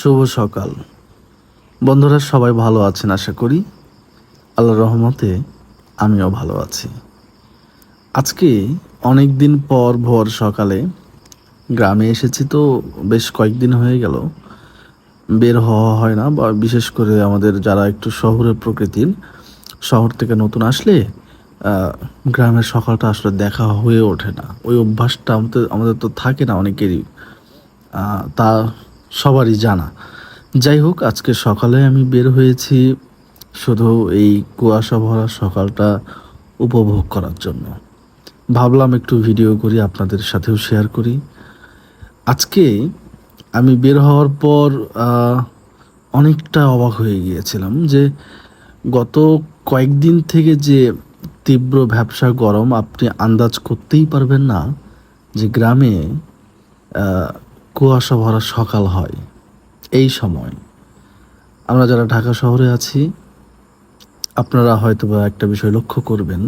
শুভ সকাল বন্ধুরা, সবাই ভালো আছেন আশা করি। আল্লাহর রহমতে আমিও ভালো আছি। আজকে অনেক দিন পর ভোর সকালে গ্রামে এসেছি, তো বেশ কয়েকদিন হয়ে গেল বের হওয়া হয় না, বা বিশেষ করে আমাদের যারা একটু শহরের প্রকৃতির, শহর থেকে নতুন আসলে গ্রামের সকালটা আসলে দেখা হয়ে ওঠে না। ওই অভ্যাসটা আমাদের আমাদের তো থাকে না অনেকেরই, তা সবারই জানা। যাই হোক, আজকে সকালে আমি বের হয়েছি শুধু এই কুয়াশা ভরা সকালটা উপভোগ করার জন্য। ভাবলাম একটু ভিডিও করি, আপনাদের সাথেও শেয়ার করি। আজকে আমি বের হওয়ার পর অনেকটা অবাক হয়ে গিয়েছিলাম যে গত কয়েকদিন থেকে যে তীব্র ভ্যাপসা গরম, আপনি আন্দাজ করতেই পারবেন না যে গ্রামে কুয়াশা ভরা সকাল হয় এই সময়। আমরা যারা ঢাকা শহরে আছি, আপনারা হয়তো বা একটা বিষয় লক্ষ্য করবেন